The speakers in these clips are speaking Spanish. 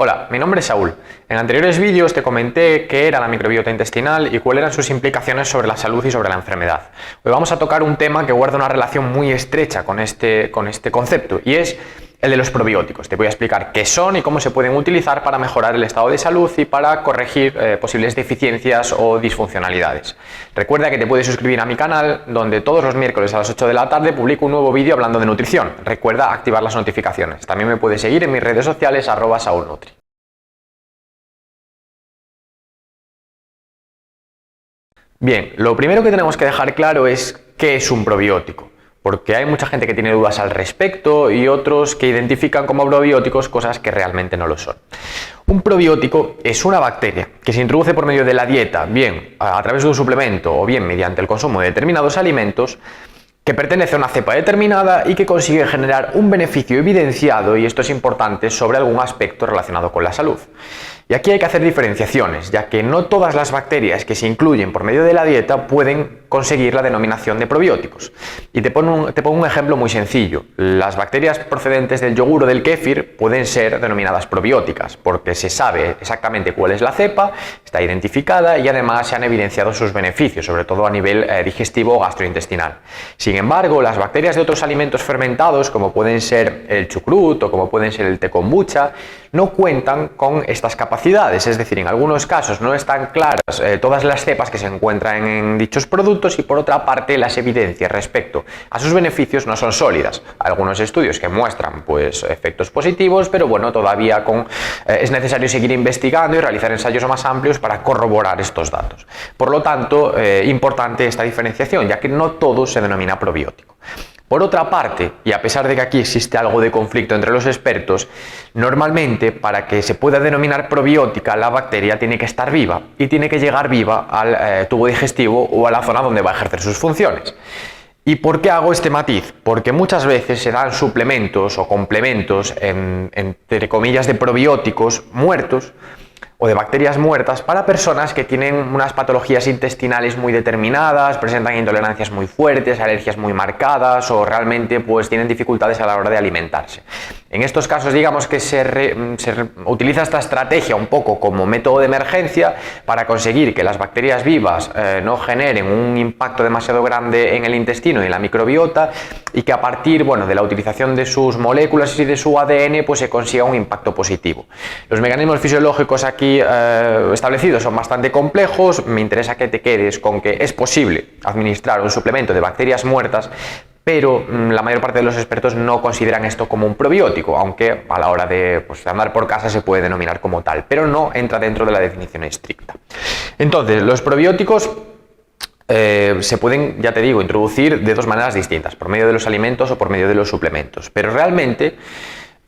Hola, mi nombre es Saúl. En anteriores vídeos te comenté qué era la microbiota intestinal y cuáles eran sus implicaciones sobre la salud y sobre la enfermedad. Hoy vamos a tocar un tema que guarda una relación muy estrecha con este concepto y es el de los probióticos. Te voy a explicar qué son y cómo se pueden utilizar para mejorar el estado de salud y para corregir posibles deficiencias o disfuncionalidades. Recuerda que te puedes suscribir a mi canal, donde todos los miércoles a las 8 de la tarde publico un nuevo vídeo hablando de nutrición. Recuerda activar las notificaciones. También me puedes seguir en mis redes sociales @saulnutri. Bien, lo primero que tenemos que dejar claro es qué es un probiótico, porque hay mucha gente que tiene dudas al respecto y otros que identifican como probióticos cosas que realmente no lo son. Un probiótico es una bacteria que se introduce por medio de la dieta, bien a través de un suplemento o bien mediante el consumo de determinados alimentos, que pertenece a una cepa determinada y que consigue generar un beneficio evidenciado, y esto es importante, sobre algún aspecto relacionado con la salud. Y aquí hay que hacer diferenciaciones, ya que no todas las bacterias que se incluyen por medio de la dieta pueden conseguir la denominación de probióticos. Y te pongo un ejemplo muy sencillo. Las bacterias procedentes del yogur o del kéfir pueden ser denominadas probióticas, porque se sabe exactamente cuál es la cepa, está identificada y además se han evidenciado sus beneficios, sobre todo a nivel digestivo o gastrointestinal. Sin embargo, las bacterias de otros alimentos fermentados, como pueden ser el chucrut o como pueden ser el té kombucha, no cuentan con estas capacidades, es decir, en algunos casos no están claras todas las cepas que se encuentran en dichos productos, y por otra parte las evidencias respecto a sus beneficios no son sólidas. Algunos estudios que muestran efectos positivos, pero bueno, todavía es necesario seguir investigando y realizar ensayos más amplios para corroborar estos datos. Por lo tanto, importante esta diferenciación, ya que no todo se denomina probiótico. Por otra parte, y a pesar de que aquí existe algo de conflicto entre los expertos, normalmente para que se pueda denominar probiótica la bacteria tiene que estar viva y tiene que llegar viva al tubo digestivo o a la zona donde va a ejercer sus funciones. ¿Y por qué hago este matiz? Porque muchas veces se dan suplementos o complementos, entre comillas, de probióticos muertos o de bacterias muertas para personas que tienen unas patologías intestinales muy determinadas, presentan intolerancias muy fuertes, alergias muy marcadas o realmente tienen dificultades a la hora de alimentarse. En estos casos, digamos que se utiliza esta estrategia un poco como método de emergencia para conseguir que las bacterias vivas no generen un impacto demasiado grande en el intestino y en la microbiota, y que a partir de la utilización de sus moléculas y de su ADN se consiga un impacto positivo. Los mecanismos fisiológicos aquí establecidos son bastante complejos. Me interesa que te quedes con que es posible administrar un suplemento de bacterias muertas, pero la mayor parte de los expertos no consideran esto como un probiótico, aunque a la hora de andar por casa se puede denominar como tal, pero no entra dentro de la definición estricta. Entonces, los probióticos se pueden, ya te digo, introducir de dos maneras distintas, por medio de los alimentos o por medio de los suplementos, pero realmente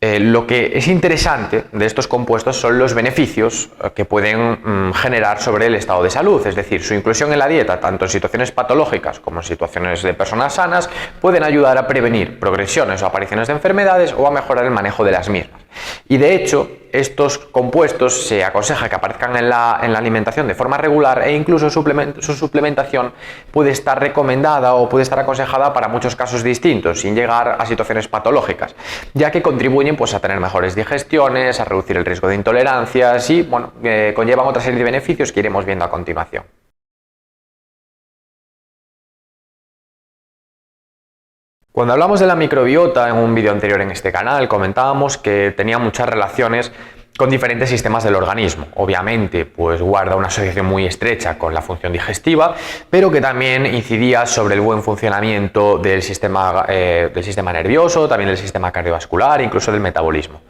lo que es interesante de estos compuestos son los beneficios que pueden generar sobre el estado de salud, es decir, su inclusión en la dieta, tanto en situaciones patológicas como en situaciones de personas sanas, pueden ayudar a prevenir progresiones o apariciones de enfermedades o a mejorar el manejo de las mismas. Y de hecho, estos compuestos se aconseja que aparezcan en la alimentación de forma regular, e incluso su suplementación puede estar recomendada o puede estar aconsejada para muchos casos distintos, sin llegar a situaciones patológicas, ya que contribuyen a tener mejores digestiones, a reducir el riesgo de intolerancias y conllevan otra serie de beneficios que iremos viendo a continuación. Cuando hablamos de la microbiota en un vídeo anterior en este canal, comentábamos que tenía muchas relaciones con diferentes sistemas del organismo. Obviamente, guarda una asociación muy estrecha con la función digestiva, pero que también incidía sobre el buen funcionamiento del sistema nervioso, también del sistema cardiovascular e incluso del metabolismo.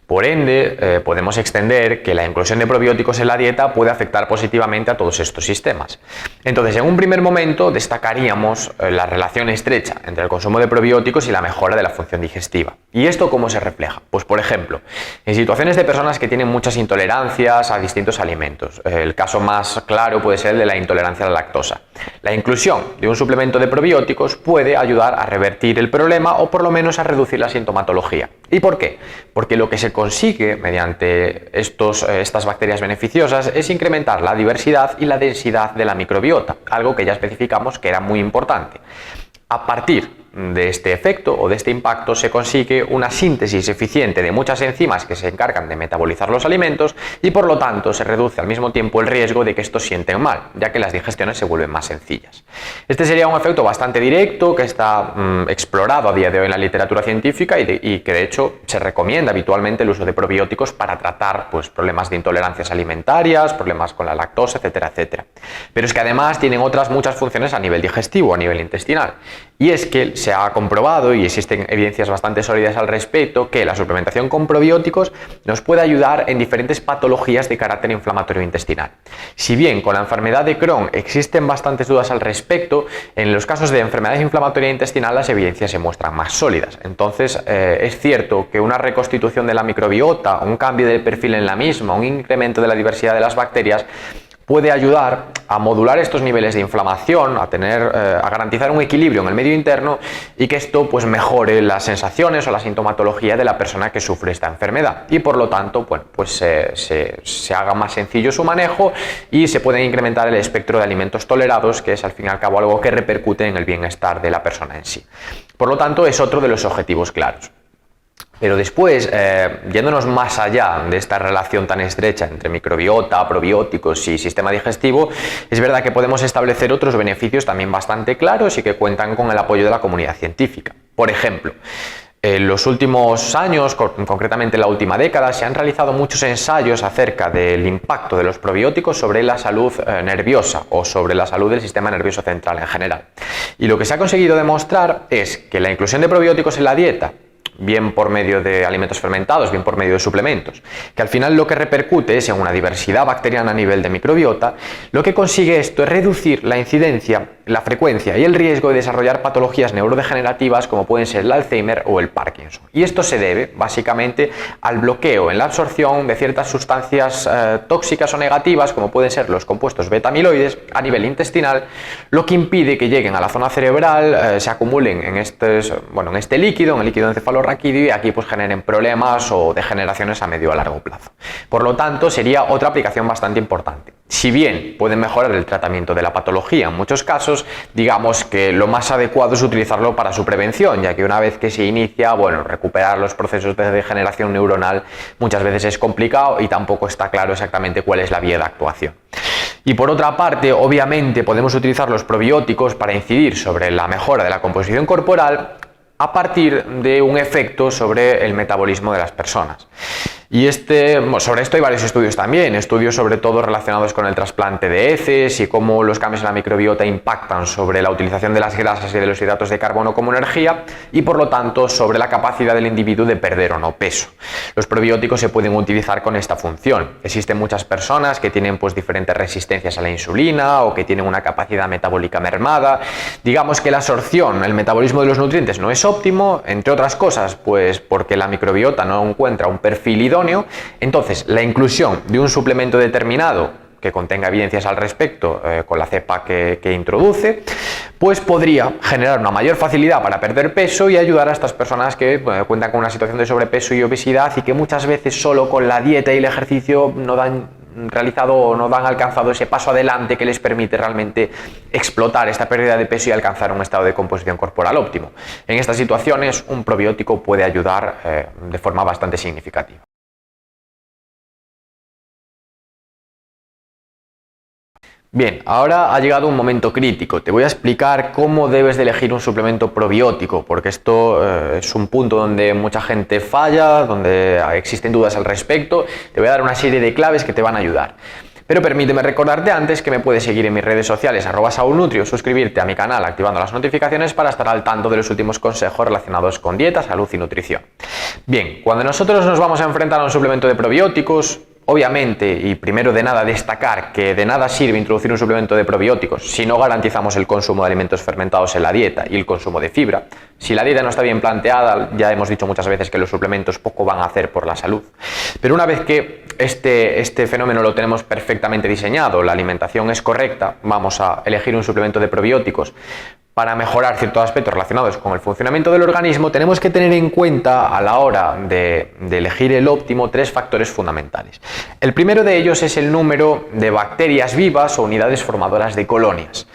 Por ende, podemos extender que la inclusión de probióticos en la dieta puede afectar positivamente a todos estos sistemas. Entonces, en un primer momento destacaríamos la relación estrecha entre el consumo de probióticos y la mejora de la función digestiva. ¿Y esto cómo se refleja? Por ejemplo, en situaciones de personas que tienen muchas intolerancias a distintos alimentos. El caso más claro puede ser el de la intolerancia a la lactosa. La inclusión de un suplemento de probióticos puede ayudar a revertir el problema o por lo menos a reducir la sintomatología. ¿Y por qué? Porque lo que se consigue mediante estas bacterias beneficiosas es incrementar la diversidad y la densidad de la microbiota, algo que ya especificamos que era muy importante. A partir de este efecto o de este impacto se consigue una síntesis eficiente de muchas enzimas que se encargan de metabolizar los alimentos y por lo tanto se reduce al mismo tiempo el riesgo de que estos sienten mal, ya que las digestiones se vuelven más sencillas. Este sería un efecto bastante directo que está explorado a día de hoy en la literatura científica y que de hecho se recomienda habitualmente el uso de probióticos para tratar pues, problemas de intolerancias alimentarias, problemas con la lactosa, etcétera, etcétera. Pero es que además tienen otras muchas funciones a nivel digestivo, a nivel intestinal. Y es que se ha comprobado, y existen evidencias bastante sólidas al respecto, que la suplementación con probióticos nos puede ayudar en diferentes patologías de carácter inflamatorio intestinal. Si bien con la enfermedad de Crohn existen bastantes dudas al respecto, en los casos de enfermedad inflamatoria intestinal las evidencias se muestran más sólidas. Entonces es cierto que una reconstitución de la microbiota, un cambio del perfil en la misma, un incremento de la diversidad de las bacterias puede ayudar a modular estos niveles de inflamación, a garantizar un equilibrio en el medio interno y que esto pues mejore las sensaciones o la sintomatología de la persona que sufre esta enfermedad y por lo tanto bueno, pues se haga más sencillo su manejo y se puede incrementar el espectro de alimentos tolerados, que es al fin y al cabo algo que repercute en el bienestar de la persona en sí. Por lo tanto, es otro de los objetivos claros. Pero después, yéndonos más allá de esta relación tan estrecha entre microbiota, probióticos y sistema digestivo, es verdad que podemos establecer otros beneficios también bastante claros y que cuentan con el apoyo de la comunidad científica. Por ejemplo, en los últimos años, concretamente en la última década, se han realizado muchos ensayos acerca del impacto de los probióticos sobre la salud nerviosa o sobre la salud del sistema nervioso central en general. Y lo que se ha conseguido demostrar es que la inclusión de probióticos en la dieta, bien por medio de alimentos fermentados, bien por medio de suplementos, que al final lo que repercute es en una diversidad bacteriana a nivel de microbiota, lo que consigue esto es reducir la incidencia, la frecuencia y el riesgo de desarrollar patologías neurodegenerativas como pueden ser el Alzheimer o el Parkinson. Y esto se debe básicamente al bloqueo en la absorción de ciertas sustancias tóxicas o negativas como pueden ser los compuestos beta-amiloides a nivel intestinal, lo que impide que lleguen a la zona cerebral, se acumulen en este líquido, en el líquido encefalorraquídeo, y aquí pues generen problemas o degeneraciones a medio o a largo plazo. Por lo tanto, sería otra aplicación bastante importante. Si bien pueden mejorar el tratamiento de la patología en muchos casos, digamos que lo más adecuado es utilizarlo para su prevención, ya que una vez que se inicia, bueno, recuperar los procesos de degeneración neuronal muchas veces es complicado y tampoco está claro exactamente cuál es la vía de actuación. Y por otra parte, obviamente podemos utilizar los probióticos para incidir sobre la mejora de la composición corporal a partir de un efecto sobre el metabolismo de las personas. Y sobre esto hay varios estudios también, estudios sobre todo relacionados con el trasplante de heces y cómo los cambios en la microbiota impactan sobre la utilización de las grasas y de los hidratos de carbono como energía y por lo tanto sobre la capacidad del individuo de perder o no peso. Los probióticos se pueden utilizar con esta función. Existen muchas personas que tienen pues diferentes resistencias a la insulina o que tienen una capacidad metabólica mermada. Digamos que la absorción, el metabolismo de los nutrientes no es óptimo, entre otras cosas pues porque la microbiota no encuentra un perfil idóneo. Entonces, la inclusión de un suplemento determinado que contenga evidencias al respecto con la cepa que introduce, pues podría generar una mayor facilidad para perder peso y ayudar a estas personas que cuentan con una situación de sobrepeso y obesidad y que muchas veces solo con la dieta y el ejercicio no han alcanzado ese paso adelante que les permite realmente explotar esta pérdida de peso y alcanzar un estado de composición corporal óptimo. En estas situaciones, un probiótico puede ayudar de forma bastante significativa. Bien, ahora ha llegado un momento crítico. Te voy a explicar cómo debes de elegir un suplemento probiótico, porque esto es un punto donde mucha gente falla, donde existen dudas al respecto. Te voy a dar una serie de claves que te van a ayudar. Pero permíteme recordarte antes que me puedes seguir en mis redes sociales @saulnutrio, suscribirte a mi canal activando las notificaciones para estar al tanto de los últimos consejos relacionados con dieta, salud y nutrición. Bien, cuando nosotros nos vamos a enfrentar a un suplemento de probióticos, obviamente, y primero de nada destacar que de nada sirve introducir un suplemento de probióticos si no garantizamos el consumo de alimentos fermentados en la dieta y el consumo de fibra. Si la dieta no está bien planteada, ya hemos dicho muchas veces que los suplementos poco van a hacer por la salud. Pero una vez que este fenómeno lo tenemos perfectamente diseñado, la alimentación es correcta, vamos a elegir un suplemento de probióticos para mejorar ciertos aspectos relacionados con el funcionamiento del organismo, tenemos que tener en cuenta a la hora de elegir el óptimo 3 factores fundamentales. El primero de ellos es el número de bacterias vivas o unidades formadoras de colonias.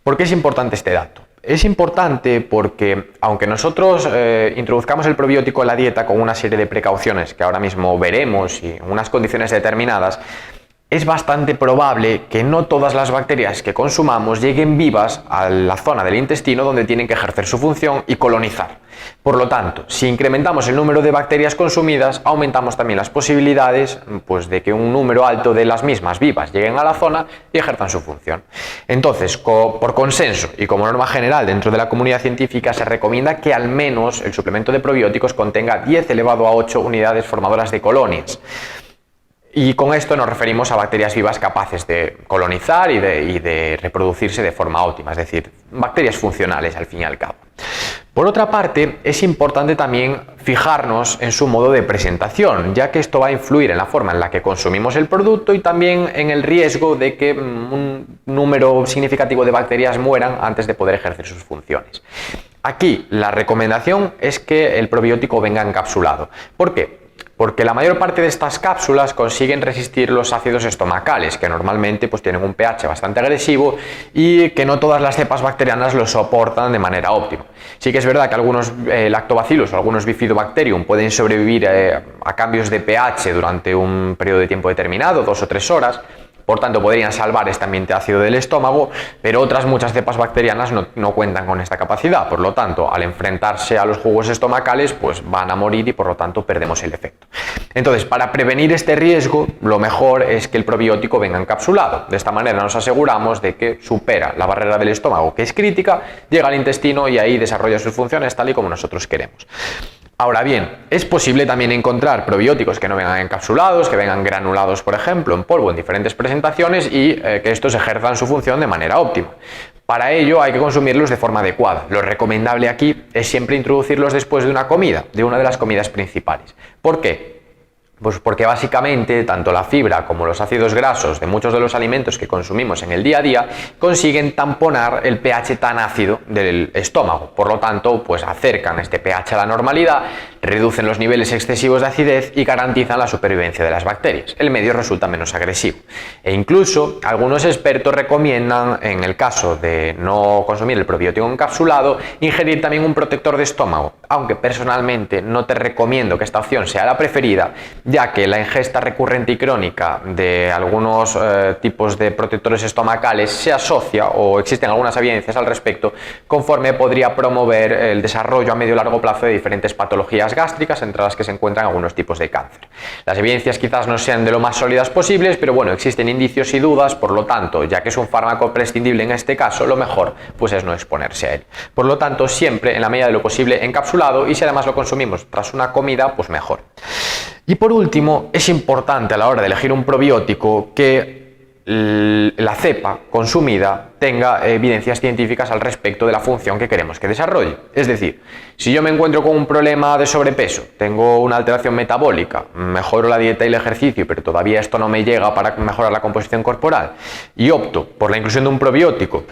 ¿Por qué es importante este dato? Es importante porque, aunque nosotros introduzcamos el probiótico en la dieta con una serie de precauciones que ahora mismo veremos y en unas condiciones determinadas, es bastante probable que no todas las bacterias que consumamos lleguen vivas a la zona del intestino donde tienen que ejercer su función y colonizar. Por lo tanto, si incrementamos el número de bacterias consumidas, aumentamos también las posibilidades pues, de que un número alto de las mismas vivas lleguen a la zona y ejerzan su función. Entonces, por consenso y como norma general dentro de la comunidad científica, se recomienda que al menos el suplemento de probióticos contenga 10⁸ unidades formadoras de colonias. Y con esto nos referimos a bacterias vivas capaces de colonizar y de reproducirse de forma óptima, es decir, bacterias funcionales al fin y al cabo. Por otra parte, es importante también fijarnos en su modo de presentación, ya que esto va a influir en la forma en la que consumimos el producto y también en el riesgo de que un número significativo de bacterias mueran antes de poder ejercer sus funciones. Aquí la recomendación es que el probiótico venga encapsulado. ¿Por qué? Porque la mayor parte de estas cápsulas consiguen resistir los ácidos estomacales, que normalmente pues, tienen un pH bastante agresivo y que no todas las cepas bacterianas lo soportan de manera óptima. Sí que es verdad que algunos lactobacillus o algunos bifidobacterium pueden sobrevivir a cambios de pH durante un periodo de tiempo determinado, 2 o 3 horas, por tanto podrían salvar este ambiente ácido del estómago, pero otras muchas cepas bacterianas no cuentan con esta capacidad. Por lo tanto, al enfrentarse a los jugos estomacales, pues van a morir y por lo tanto perdemos el efecto. Entonces, para prevenir este riesgo, lo mejor es que el probiótico venga encapsulado. De esta manera nos aseguramos de que supera la barrera del estómago, que es crítica, llega al intestino y ahí desarrolla sus funciones tal y como nosotros queremos. Ahora bien, es posible también encontrar probióticos que no vengan encapsulados, que vengan granulados, por ejemplo, en polvo en diferentes presentaciones y que estos ejerzan su función de manera óptima. Para ello hay que consumirlos de forma adecuada. Lo recomendable aquí es siempre introducirlos después de una comida, de una de las comidas principales. ¿Por qué? Pues porque básicamente tanto la fibra como los ácidos grasos de muchos de los alimentos que consumimos en el día a día consiguen tamponar el pH tan ácido del estómago. Por lo tanto, pues acercan este pH a la normalidad, reducen los niveles excesivos de acidez y garantizan la supervivencia de las bacterias. El medio resulta menos agresivo. E incluso algunos expertos recomiendan, en el caso de no consumir el probiótico encapsulado, ingerir también un protector de estómago, aunque personalmente no te recomiendo que esta opción sea la preferida, ya que la ingesta recurrente y crónica de algunos tipos de protectores estomacales se asocia, o existen algunas evidencias al respecto, conforme podría promover el desarrollo a medio y largo plazo de diferentes patologías gástricas, entre las que se encuentran algunos tipos de cáncer. Las evidencias quizás no sean de lo más sólidas posibles, pero bueno, existen indicios y dudas, por lo tanto, ya que es un fármaco prescindible en este caso, lo mejor pues es no exponerse a él. Por lo tanto, siempre en la medida de lo posible encapsulado, y si además lo consumimos tras una comida, pues mejor. Y por último, es importante a la hora de elegir un probiótico que la cepa consumida tenga evidencias científicas al respecto de la función que queremos que desarrolle. Es decir, si yo me encuentro con un problema de sobrepeso, tengo una alteración metabólica, mejoro la dieta y el ejercicio, pero todavía esto no me llega para mejorar la composición corporal, y opto por la inclusión de un probiótico,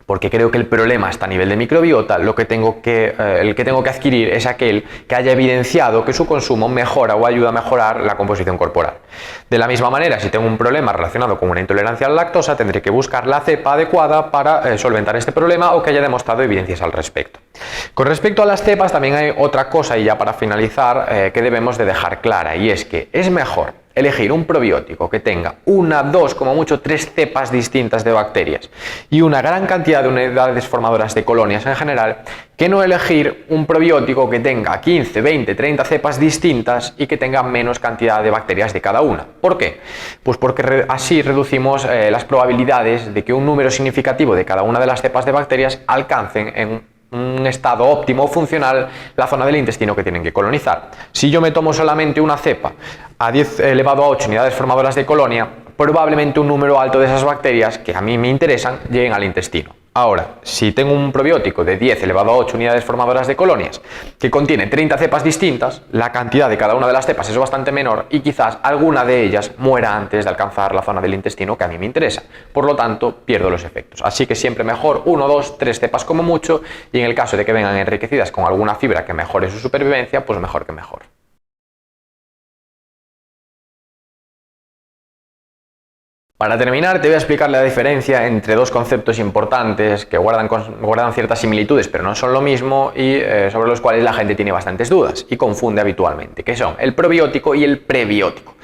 porque creo que el problema está a nivel de microbiota, el que tengo que adquirir es aquel que haya evidenciado que su consumo mejora o ayuda a mejorar la composición corporal. De la misma manera, si tengo un problema relacionado con una intolerancia a la lactosa, tendré que buscar la cepa adecuada para solventar este problema o que haya demostrado evidencias al respecto. Con respecto a las cepas, también hay otra cosa, y ya para finalizar, que debemos de dejar clara, y es que es mejor elegir un probiótico que tenga una, dos, como mucho 3 cepas distintas de bacterias y una gran cantidad de unidades formadoras de colonias en general, que no elegir un probiótico que tenga 15, 20, 30 cepas distintas y que tenga menos cantidad de bacterias de cada una. ¿Por qué? Pues porque así reducimos las probabilidades de que un número significativo de cada una de las cepas de bacterias alcancen en un estado óptimo funcional la zona del intestino que tienen que colonizar. Si yo me tomo solamente una cepa a 10⁸ unidades formadoras de colonia, probablemente un número alto de esas bacterias que a mí me interesan lleguen al intestino. Ahora, si tengo un probiótico de 10⁸ unidades formadoras de colonias que contiene 30 cepas distintas, la cantidad de cada una de las cepas es bastante menor y quizás alguna de ellas muera antes de alcanzar la zona del intestino que a mí me interesa. Por lo tanto, pierdo los efectos. Así que siempre mejor 1, 2, 3 cepas como mucho, y en el caso de que vengan enriquecidas con alguna fibra que mejore su supervivencia, pues mejor que mejor. Para terminar, te voy a explicar la diferencia entre dos conceptos importantes que guardan ciertas similitudes, pero no son lo mismo y sobre los cuales la gente tiene bastantes dudas y confunde habitualmente, que son el probiótico y el prebiótico.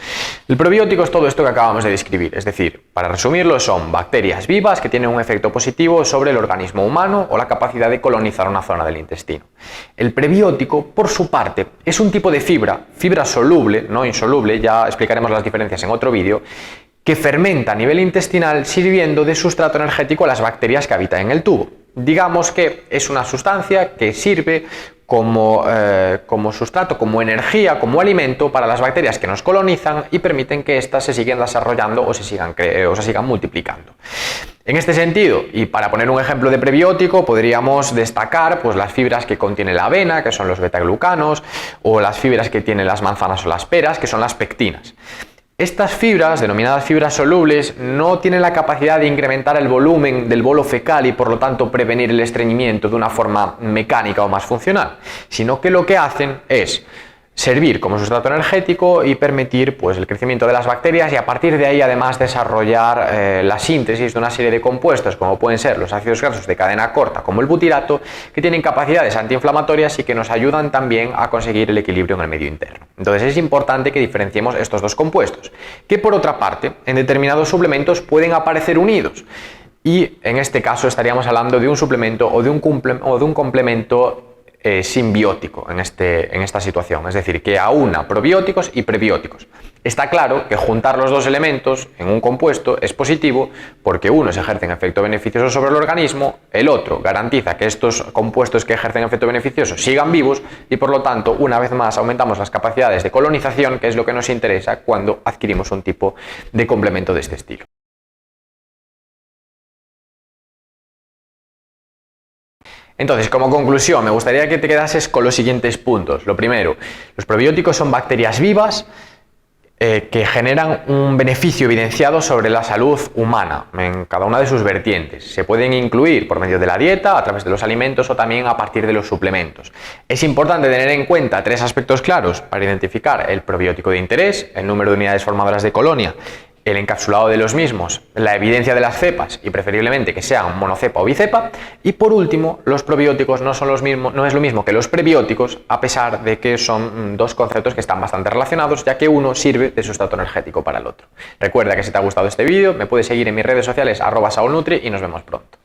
El probiótico es todo esto que acabamos de describir, es decir, para resumirlo, son bacterias vivas que tienen un efecto positivo sobre el organismo humano o la capacidad de colonizar una zona del intestino. El prebiótico, por su parte, es un tipo de fibra soluble, no insoluble, ya explicaremos las diferencias en otro vídeo, que fermenta a nivel intestinal sirviendo de sustrato energético a las bacterias que habitan en el tubo. Digamos que es una sustancia que sirve como sustrato, como energía, como alimento para las bacterias que nos colonizan y permiten que éstas se sigan desarrollando o se sigan multiplicando. En este sentido, y para poner un ejemplo de prebiótico, podríamos destacar pues, las fibras que contiene la avena, que son los betaglucanos, o las fibras que tienen las manzanas o las peras, que son las pectinas. Estas fibras, denominadas fibras solubles, no tienen la capacidad de incrementar el volumen del bolo fecal y por lo tanto prevenir el estreñimiento de una forma mecánica o más funcional, sino que lo que hacen es servir como sustrato energético y permitir pues, el crecimiento de las bacterias y a partir de ahí además desarrollar la síntesis de una serie de compuestos como pueden ser los ácidos grasos de cadena corta como el butirato, que tienen capacidades antiinflamatorias y que nos ayudan también a conseguir el equilibrio en el medio interno. Entonces es importante que diferenciemos estos dos compuestos, que por otra parte en determinados suplementos pueden aparecer unidos y en este caso estaríamos hablando de un suplemento o de un complemento simbiótico en esta situación, es decir, que aúna probióticos y prebióticos. Está claro que juntar los dos elementos en un compuesto es positivo porque uno ejerce efecto beneficioso sobre el organismo, el otro garantiza que estos compuestos que ejercen efecto beneficioso sigan vivos y por lo tanto una vez más aumentamos las capacidades de colonización, que es lo que nos interesa cuando adquirimos un tipo de complemento de este estilo. Entonces, como conclusión, me gustaría que te quedases con los siguientes puntos. Lo primero, los probióticos son bacterias vivas que generan un beneficio evidenciado sobre la salud humana en cada una de sus vertientes. Se pueden incluir por medio de la dieta, a través de los alimentos o también a partir de los suplementos. Es importante tener en cuenta tres aspectos claros para identificar el probiótico de interés: el número de unidades formadoras de colonia, el encapsulado de los mismos, la evidencia de las cepas y preferiblemente que sean monocepa o bicepa, y por último, los probióticos no es lo mismo que los prebióticos, a pesar de que son dos conceptos que están bastante relacionados, ya que uno sirve de sustrato energético para el otro. Recuerda que si te ha gustado este vídeo me puedes seguir en mis redes sociales @saulnutri y nos vemos pronto.